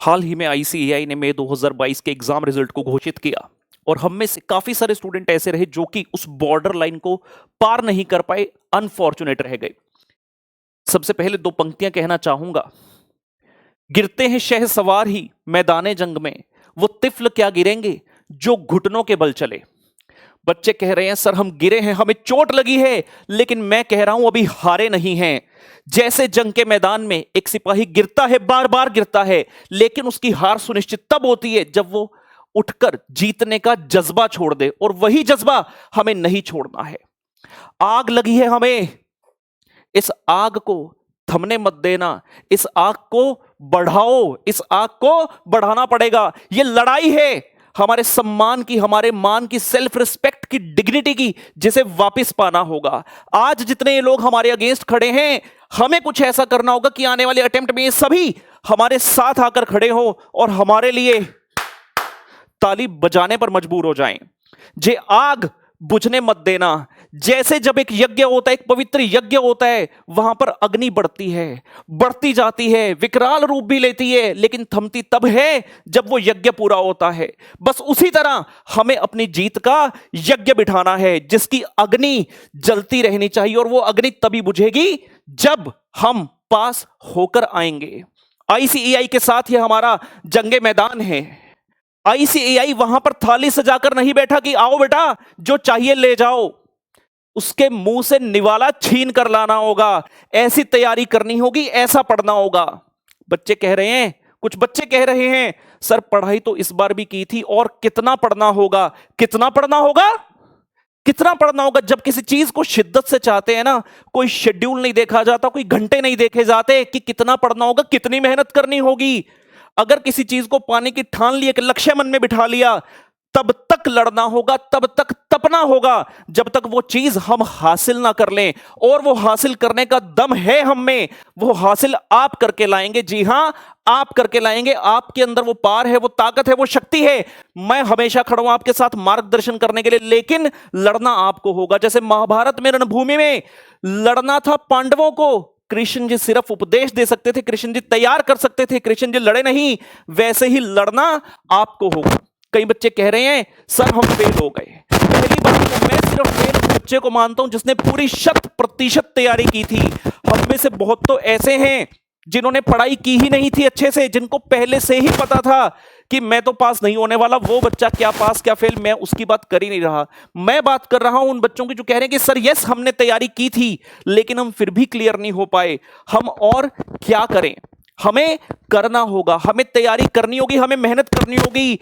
हाल ही में आईसीएआई ने मई 2022 के एग्जाम रिजल्ट को घोषित किया और हम में से काफी सारे स्टूडेंट ऐसे रहे जो कि उस बॉर्डर लाइन को पार नहीं कर पाए, अनफॉर्चुनेट रह गए। सबसे पहले दो पंक्तियां कहना चाहूंगा। गिरते हैं शहसवार ही मैदाने जंग में, वो तिफल क्या गिरेंगे जो घुटनों के बल चले। बच्चे कह रहे हैं सर हम गिरे हैं, हमें चोट लगी है, लेकिन मैं कह रहा हूं अभी हारे नहीं हैं। जैसे जंग के मैदान में एक सिपाही गिरता है, बार बार गिरता है, लेकिन उसकी हार सुनिश्चित तब होती है जब वो उठकर जीतने का जज्बा छोड़ दे, और वही जज्बा हमें नहीं छोड़ना है। आग लगी है हमें, इस आग को थमने मत देना, इस आग को बढ़ाओ, इस आग को बढ़ाना पड़ेगा। ये लड़ाई है हमारे सम्मान की, हमारे मान की, सेल्फ रिस्पेक्ट की, डिग्निटी की, जिसे वापस पाना होगा। आज जितने लोग हमारे अगेंस्ट खड़े हैं, हमें कुछ ऐसा करना होगा कि आने वाले अटेम्प्ट में ये सभी हमारे साथ आकर खड़े हो और हमारे लिए ताली बजाने पर मजबूर हो जाएं। जे आग बुझने मत देना। जैसे जब एक यज्ञ होता है, एक पवित्र यज्ञ होता है, वहां पर अग्नि बढ़ती है, बढ़ती जाती है, विकराल रूप भी लेती है, लेकिन थमती तब है जब वो यज्ञ पूरा होता है। बस उसी तरह हमें अपनी जीत का यज्ञ बिठाना है, जिसकी अग्नि जलती रहनी चाहिए, और वो अग्नि तभी बुझेगी जब हम पास होकर आएंगे। आईसीएआई के साथ ये हमारा जंगे मैदान है। आईसीएआई वहां पर थाली सजाकर नहीं बैठा कि आओ बेटा जो चाहिए ले जाओ। उसके मुंह से निवाला छीन कर लाना होगा। ऐसी तैयारी करनी होगी, ऐसा पढ़ना होगा। बच्चे कह रहे हैं, कुछ बच्चे कह रहे हैं सर पढ़ाई तो इस बार भी की थी, और कितना पढ़ना होगा, कितना पढ़ना होगा, कितना पढ़ना होगा। जब किसी चीज को शिद्दत से चाहते हैं ना, कोई शेड्यूल नहीं देखा जाता, कोई घंटे नहीं देखे जाते कि कितना पढ़ना होगा, कितनी मेहनत करनी होगी। अगर किसी चीज को पाने की ठान ली, एक लक्ष्य मन में बिठा लिया, तब तक लड़ना होगा, तब तक तपना होगा, जब तक वो चीज हम हासिल ना कर लें। और वो हासिल करने का दम है हम में, वो हासिल आप करके लाएंगे। जी हां, आप करके लाएंगे। आपके अंदर वो पार है, वो ताकत है, वो शक्ति है। मैं हमेशा खड़ा हूं आपके साथ मार्गदर्शन करने के लिए, लेकिन लड़ना आपको होगा। जैसे महाभारत में रणभूमि में लड़ना था पांडवों को, कृष्ण जी सिर्फ उपदेश दे सकते थे, कृष्ण जी तैयार कर सकते थे, कृष्ण जी लड़े नहीं। वैसे ही लड़ना आपको होगा। कई बच्चे कह रहे हैं सर हम फेल हो गए। पहली बात तो मैं सिर्फ फेल उस बच्चे को मानता हूं जिसने पूरी 100% तैयारी की थी। हम में से बहुत तो ऐसे हैं जिन्होंने पढ़ाई की ही नहीं थी अच्छे से, जिनको पहले से ही पता था कि मैं तो पास नहीं होने वाला। वो बच्चा क्या पास क्या फेल, मैं उसकी बात कर ही नहीं रहा। मैं बात कर रहा हूं उन बच्चों की जो कह रहे हैं कि सर यस हमने तैयारी की थी, लेकिन हम फिर भी क्लियर नहीं हो पाए। हम और क्या करें? हमें करना होगा, हमें तैयारी करनी होगी, हमें मेहनत करनी होगी।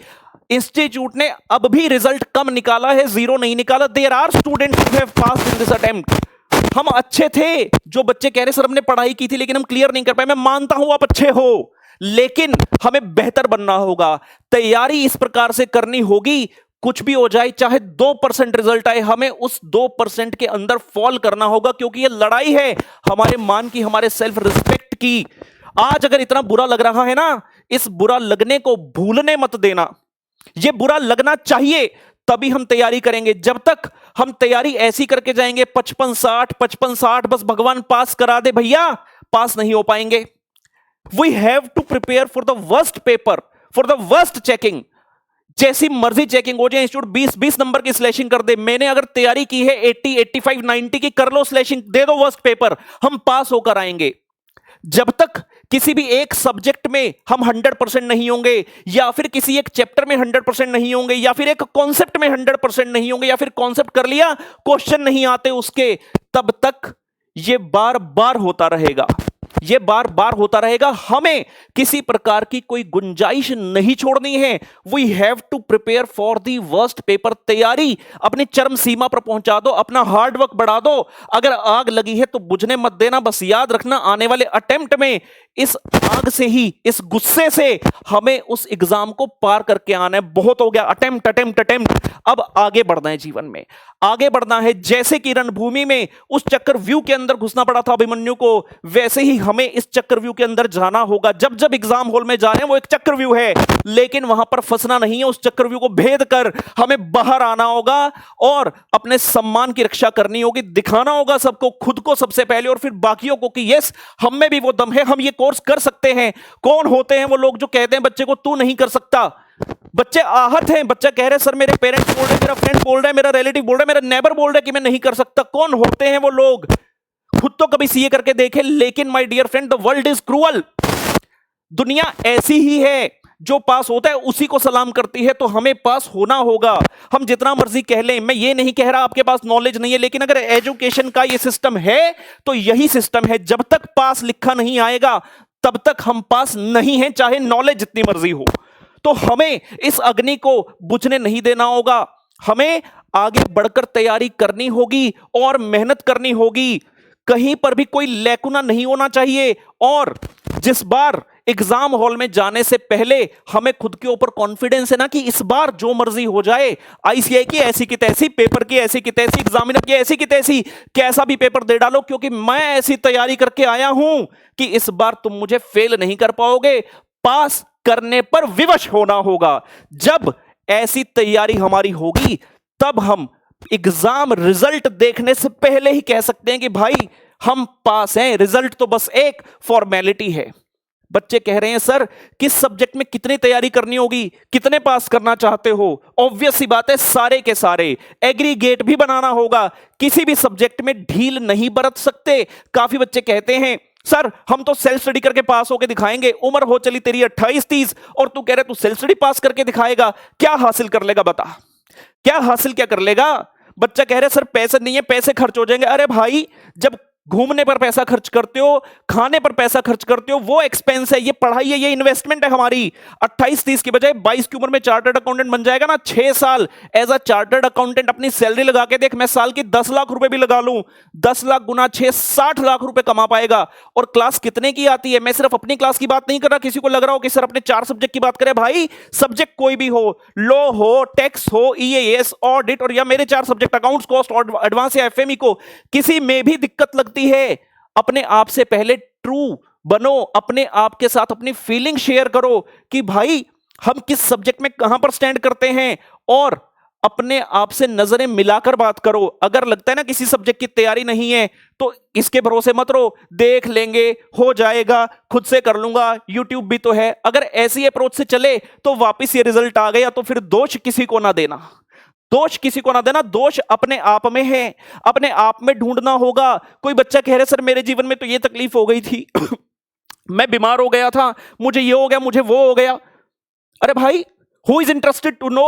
इंस्टीट्यूट ने अब भी रिजल्ट कम निकाला है, 0 नहीं निकाला। There are students who have passed in this attempt. हम अच्छे थे। जो बच्चे कह रहे सर हमने पढ़ाई की थी लेकिन हम क्लियर नहीं कर पाए, मैं मानता हूं आप अच्छे हो, लेकिन हमें बेहतर बनना होगा। तैयारी इस प्रकार से करनी होगी, कुछ भी हो जाए, चाहे 2% रिजल्ट आए, हमें उस 2% के अंदर फॉल करना होगा, क्योंकि ये लड़ाई है हमारे मान की, हमारे सेल्फ रिस्पेक्ट की। आज अगर इतना बुरा लग रहा है ना, इस बुरा लगने को भूलने मत देना। ये बुरा लगना चाहिए, तभी हम तैयारी करेंगे। जब तक हम तैयारी ऐसी करके जाएंगे 55-60 बस भगवान पास करा दे भैया, पास नहीं हो पाएंगे। We have to prepare for the worst paper, for the worst checking. जैसी मर्जी चेकिंग हो जाए, इंस्टीट्यूट 20 नंबर की स्लैशिंग कर दे, मैंने अगर तैयारी की है 80, 85, 90 की, कर लो स्लैशिंग, दे दो वर्स्ट पेपर, हम पास होकर आएंगे। जब तक किसी भी एक सब्जेक्ट में हम 100% नहीं होंगे, या फिर किसी एक चैप्टर में 100% नहीं होंगे, या फिर एक कॉन्सेप्ट में 100% नहीं होंगे, या फिर कॉन्सेप्ट कर लिया क्वेश्चन नहीं आते उसके, तब तक ये बार बार होता रहेगा, ये बार बार होता रहेगा। हमें किसी प्रकार की कोई गुंजाइश नहीं छोड़नी है। We have to prepare for the worst paper. तैयारी अपनी चरम सीमा पर पहुंचा दो, अपना हार्ड वर्क बढ़ा दो। अगर आग लगी है तो बुझने मत देना। बस याद रखना, आने वाले अटेम्प्ट में इस आग से ही, इस गुस्से से हमें उस एग्जाम को पार करके आना है। बहुत हो गया अटेम्प्ट अटेम्प्ट अटेम्प्ट, अब आगे बढ़ना है, जीवन में आगे बढ़ना है। जैसे कि रणभूमि में उस चक्रव्यूह के अंदर घुसना पड़ा था अभिमन्यु को, वैसे ही हमें इस चक्रव्यूह के अंदर जाना होगा। जब जब एग्जाम हॉल में जा रहे हैं वो एक चक्रव्यूह है, लेकिन वहां पर फंसना नहीं है। उस चक्रव्यूह को भेद कर हमें बाहर आना होगा और अपने सम्मान की रक्षा करनी होगी। दिखाना होगा सबको, खुद को सबसे पहले, और फिर बाकियों को कि यस हम में भी वो दम है, हम ये कोर्स कर सकते हैं। कौन होते हैं वो लोग जो कहते हैं बच्चे को तू नहीं कर सकता? बच्चे आहत हैं, बच्चा कह रहे सर मेरे पेरेंट्स बोल रहे, मेरा फ्रेंड बोल रहा है, मेरा रिलेटिव बोल रहा है, मेरा नेबर बोल रहा है कि मैं नहीं कर सकता। कौन होते हैं वो लोग? खुद तो कभी सीए करके देखे। लेकिन my dear friend, the world is cruel. दुनिया ऐसी ही है, जो पास होता है उसी को सलाम करती है। तो हमें पास होना होगा। हम जितना मर्जी कह लें, मैं ये नहीं कह रहा आपके पास नॉलेज नहीं है, लेकिन अगर एजुकेशन का ये सिस्टम है तो यही सिस्टम है। जब तक पास लिखा नहीं आएगा तब तक हम पास नहीं हैं, चाहे नॉलेज जितनी मर्जी हो। तो हमें इस अग्नि को बुझने नहीं देना होगा। हमें आगे बढ़कर तैयारी करनी होगी और मेहनत करनी होगी। कहीं पर भी कोई लैकुना नहीं होना चाहिए। और जिस बार एग्जाम हॉल में जाने से पहले हमें खुद के ऊपर कॉन्फिडेंस है ना कि इस बार जो मर्जी हो जाए, आईसीआई की ऐसी की तैसी, पेपर की ऐसी की तैसी, एग्जामिनर की ऐसी की तैसी, कैसा भी पेपर दे डालो, क्योंकि मैं ऐसी तैयारी करके आया हूं कि इस बार तुम मुझे फेल नहीं कर पाओगे। पास करने पर विवश होना होगा। जब ऐसी तैयारी हमारी होगी तब हम एग्जाम रिजल्ट देखने से पहले ही कह सकते हैं कि भाई हम पास हैं। रिजल्ट तो बस एक फॉर्मेलिटी है। बच्चे कह रहे हैं सर किस सब्जेक्ट में कितनी तैयारी करनी होगी, कितने पास करना चाहते हो? ऑब्वियस सी बात है, सारे के सारे। एग्रीगेट भी बनाना होगा, किसी भी सब्जेक्ट में ढील नहीं बरत सकते। काफी बच्चे कहते हैं सर हम तो सेल्फ स्टडी करके पास होके दिखाएंगे। उम्र हो चली तेरी 28-30 और तू कह रहे तू सेल्फ स्टडी पास करके दिखाएगा। क्या हासिल कर लेगा बता? क्या हासिल क्या कर लेगा? बच्चा कह रहे सर पैसे नहीं है, पैसे खर्च हो जाएंगे। अरे भाई, जब घूमने पर पैसा खर्च करते हो, खाने पर पैसा खर्च करते हो, वो एक्सपेंस है। ये पढ़ाई है, ये इन्वेस्टमेंट है हमारी। 28-30 की बजाय 22 की उम्र में चार्टर्ड अकाउंटेंट बन जाएगा ना। 6 साल एज अ चार्टर्ड अकाउंटेंट अपनी सैलरी लगा के देख। मैं साल की 10 लाख रुपए भी लगा लूं, 10 लाख गुना 6, 60 लाख रुपए कमा पाएगा। और क्लास कितने की आती है? मैं सिर्फ अपनी क्लास की बात नहीं कर रहा। किसी को लग रहा हो कि सर अपने 4 सब्जेक्ट की बात करें। भाई सब्जेक्ट कोई भी हो, लॉ हो, टैक्स हो, ईएएस, ऑडिट, और या मेरे 4 सब्जेक्ट अकाउंट्स, कॉस्ट, एडवांस या एफएमई को किसी में भी दिक्कत लगती है, अपने आप से पहले ट्रू बनो। अपने आप के साथ अपनी फीलिंग शेयर करो कि भाई हम किस सब्जेक्ट में कहां पर स्टैंड करते हैं, और अपने आप से नजरें मिलाकर बात करो। अगर लगता है ना किसी सब्जेक्ट की तैयारी नहीं है तो इसके भरोसे मत रहो, देख लेंगे, हो जाएगा, खुद से कर लूंगा, यूट्यूब भी तो है। अगर ऐसी अप्रोच से चले तो वापस ये रिजल्ट आ गया तो फिर दोष किसी को ना देना। दोष किसी को ना देना, दोष अपने आप में है, अपने आप में ढूंढना होगा। कोई बच्चा कह रहे सर मेरे जीवन में तो ये तकलीफ हो गई थी मैं बीमार हो गया था, मुझे ये हो गया, मुझे वो हो गया। अरे भाई, who is interested to know?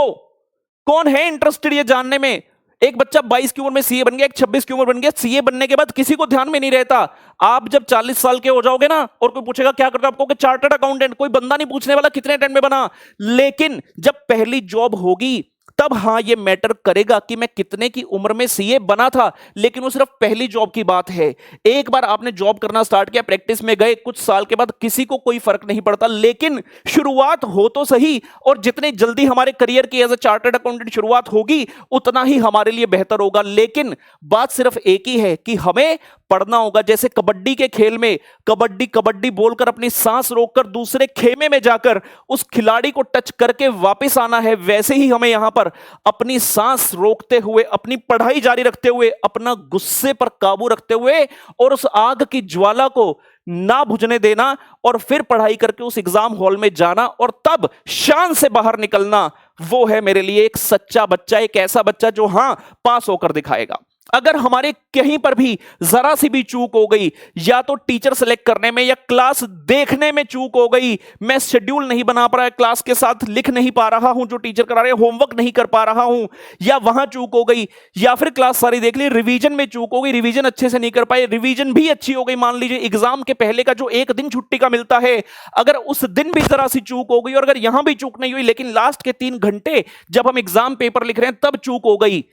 कौन है इंटरेस्टेड ये जानने में? एक बच्चा 22 की उम्र में सीए बन गया, एक 26 की उम्र बन गया। सीए बनने के बाद किसी को ध्यान में नहीं रहता। आप जब 40 साल के हो जाओगे ना और कोई पूछेगा क्या करते हो, आपको कि चार्टर्ड अकाउंटेंट, कोई बंदा नहीं पूछने वाला कितने टाइम में बना। लेकिन जब पहली जॉब होगी तब हाँ ये मैटर करेगा कि मैं कितने की उम्र में सीए बना था। लेकिन वो सिर्फ पहली जॉब की बात है। एक बार आपने जॉब करना स्टार्ट किया, प्रैक्टिस में गए, कुछ साल के बाद किसी को कोई फर्क नहीं पड़ता। लेकिन शुरुआत हो तो सही, और जितने जल्दी हमारे करियर की एज ए चार्टर्ड अकाउंटेंट शुरुआत होगी उतना ही हमारे लिए बेहतर होगा। लेकिन बात सिर्फ एक ही है कि हमें पढ़ना होगा। जैसे कबड्डी के खेल में कबड्डी कबड्डी बोलकर अपनी सांस रोककर दूसरे खेमे में जाकर उस खिलाड़ी को टच करके वापस आना है, वैसे ही हमें यहां पर अपनी सांस रोकते हुए, अपनी पढ़ाई जारी रखते हुए, अपना गुस्से पर काबू रखते हुए और उस आग की ज्वाला को ना बुझने देना, और फिर पढ़ाई करके उस एग्जाम हॉल में जाना और तब शान से बाहर निकलना। वो है मेरे लिए एक सच्चा बच्चा, एक ऐसा बच्चा जो हां पास होकर दिखाएगा। अगर हमारे कहीं पर भी जरा सी भी चूक हो गई, या तो टीचर सेलेक्ट करने में या क्लास देखने में चूक हो गई, मैं शेड्यूल नहीं बना पा रहा, क्लास के साथ लिख नहीं पा रहा हूं जो टीचर करा रहे, होमवर्क नहीं कर पा रहा हूं, या वहां चूक हो गई, या फिर क्लास सारी देख ली, रिवीजन में चूक हो गई, रिवीजन अच्छे से नहीं कर पाए, रिवीजन भी अच्छी हो गई, मान लीजिए एग्जाम के पहले का जो एक दिन छुट्टी का मिलता है, अगर उस दिन भी जरा सी चूक हो गई, और अगर यहां भी चूक नहीं हुई लेकिन लास्ट के 3 घंटे जब हम एग्जाम पेपर लिख रहे हैं तब चूक हो गई,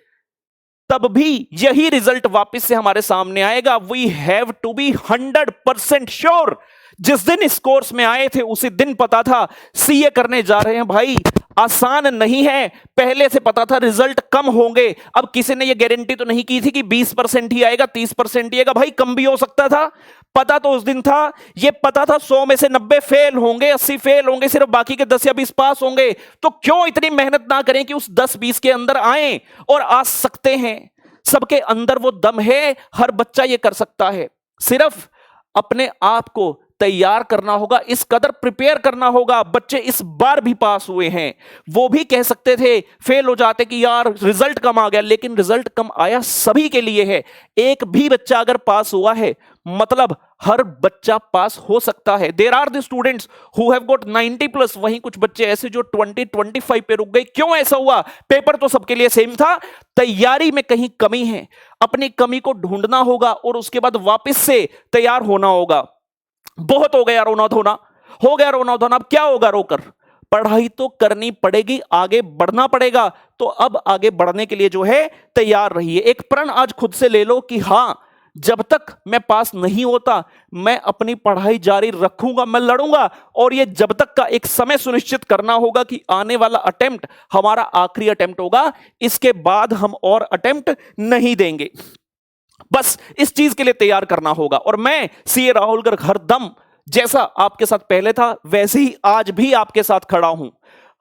तब भी यही रिजल्ट वापस से हमारे सामने आएगा। We have to be 100% sure. जिस दिन इस कोर्स में आए थे उसी दिन पता था सीए करने जा रहे हैं। भाई आसान नहीं है, पहले से पता था रिजल्ट कम होंगे। अब किसी ने यह गारंटी तो नहीं की थी कि 20% ही आएगा, 30% ही आएगा। भाई कम भी हो सकता था, पता तो उस दिन था। यह पता था 100 में से 90 फेल होंगे, 80 फेल होंगे, सिर्फ बाकी के 10 या 20 पास होंगे। तो क्यों इतनी मेहनत ना करें कि उस 10-20 के अंदर आए, और आ सकते हैं। सबके अंदर वो दम है, हर बच्चा ये कर सकता है। सिर्फ अपने आप को तैयार करना होगा, इस कदर प्रिपेयर करना होगा। बच्चे इस बार भी पास हुए हैं, वो भी कह सकते थे फेल हो जाते कि यार रिजल्ट कम आ गया, लेकिन रिजल्ट कम आया सभी के लिए है। एक भी बच्चा अगर पास हुआ है मतलब हर बच्चा पास हो सकता है। There are the students who have got 90+, वहीं कुछ बच्चे ऐसे जो 20-25 पे रुक गए। क्यों ऐसा हुआ? पेपर तो सबके लिए सेम था, तैयारी में कहीं कमी है, अपनी कमी को ढूंढना होगा और उसके बाद वापस से तैयार होना होगा। बहुत हो गया रोना धोना, हो गया रोना धोना, अब क्या होगा रोकर? पढ़ाई तो करनी पड़ेगी, आगे बढ़ना पड़ेगा। तो अब आगे बढ़ने के लिए जो है तैयार रहिए। एक प्रण आज खुद से ले लो कि हां, जब तक मैं पास नहीं होता मैं अपनी पढ़ाई जारी रखूंगा, मैं लड़ूंगा। और ये जब तक का एक समय सुनिश्चित करना होगा कि आने वाला अटेम्प्ट हमारा आखिरी अटेम्प्ट होगा, इसके बाद हम और अटेम्प्ट नहीं देंगे। बस इस चीज के लिए तैयार करना होगा। और मैं सीए राहुल गर्ग हरदम जैसा आपके साथ पहले था वैसे ही आज भी आपके साथ खड़ा हूं,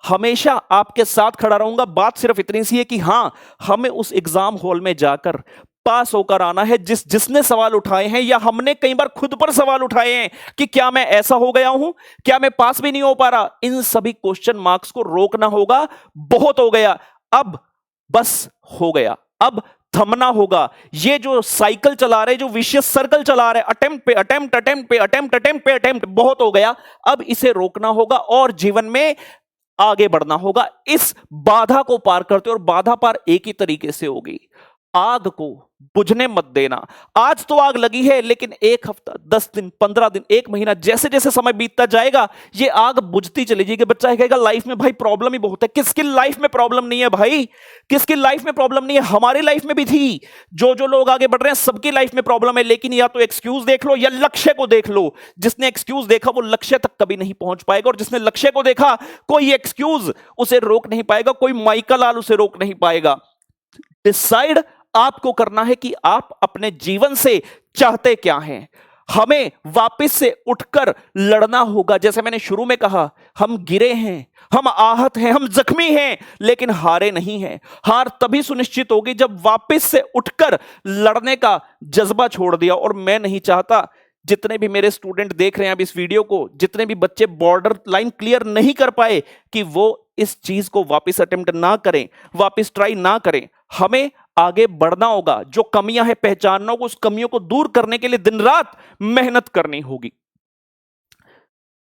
हमेशा आपके साथ खड़ा रहूंगा। बात सिर्फ इतनी सी है कि हां, हमें उस एग्जाम हॉल में जाकर पास होकर आना है। जिसने सवाल उठाए हैं या हमने कई बार खुद पर सवाल उठाए हैं कि क्या मैं ऐसा हो गया हूं, क्या मैं पास भी नहीं हो पा रहा, इन सभी क्वेश्चन मार्क्स को रोकना होगा। बहुत हो गया, अब बस हो गया, अब थमना होगा। ये जो साइकिल चला रहे, जो विशियस सर्कल चला रहे, अटेम्प्ट पे अटेम्प्ट, अटेम्प्ट पे अटेम्प्ट, अटेम्प्ट पे अटेम्प्ट, बहुत हो गया। अब इसे रोकना होगा और जीवन में आगे बढ़ना होगा। इस बाधा को पार करते, और बाधा पार एक ही तरीके से होगी, आग को बुझने मत देना। आज तो आग लगी है, लेकिन 1 हफ्ता, 10 दिन, 15 दिन, 1 महीना, जैसे जैसे समय बीतता जाएगा ये आग बुझती चली जाएगी। बच्चा कहेगा लाइफ में भाई प्रॉब्लम ही बहुत है। किसकी लाइफ में प्रॉब्लम नहीं है भाई? किसकी लाइफ में प्रॉब्लम नहीं है? हमारी लाइफ में भी थी। जो जो लोग आगे बढ़ रहे हैं सबकी लाइफ में प्रॉब्लम है, लेकिन या तो एक्सक्यूज देख लो या लक्ष्य को देख लो। जिसने एक्सक्यूज देखा वो लक्ष्य तक कभी नहीं पहुंच पाएगा, और जिसने लक्ष्य को देखा कोई एक्सक्यूज उसे रोक नहीं पाएगा, कोई माइका लाल उसे रोक नहीं पाएगा। डिसाइड आपको करना है कि आप अपने जीवन से चाहते क्या हैं। हमें वापस से उठकर लड़ना होगा। जैसे मैंने शुरू में कहा, हम गिरे हैं, हम आहत हैं, हम जख्मी हैं, लेकिन हारे नहीं हैं। हार तभी सुनिश्चित होगी जब वापस से उठकर लड़ने का जज्बा छोड़ दिया। और मैं नहीं चाहता जितने भी मेरे स्टूडेंट देख रहे हैं अब इस वीडियो को, जितने भी बच्चे बॉर्डर लाइन क्लियर नहीं कर पाए, कि वो इस चीज को वापस अटेम्प्ट ना करें, वापस ट्राई ना करें। हमें आगे बढ़ना होगा, जो कमियां हैं पहचानना होगा, उस कमियों को दूर करने के लिए दिन रात मेहनत करनी होगी।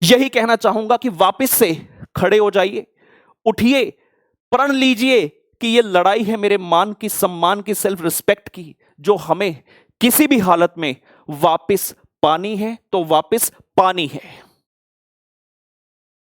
यही कहना चाहूंगा कि वापस से खड़े हो जाइए, उठिए, प्रण लीजिए कि यह लड़ाई है मेरे मान की, सम्मान की, सेल्फ रिस्पेक्ट की, जो हमें किसी भी हालत में वापस पानी है तो वापस पानी है।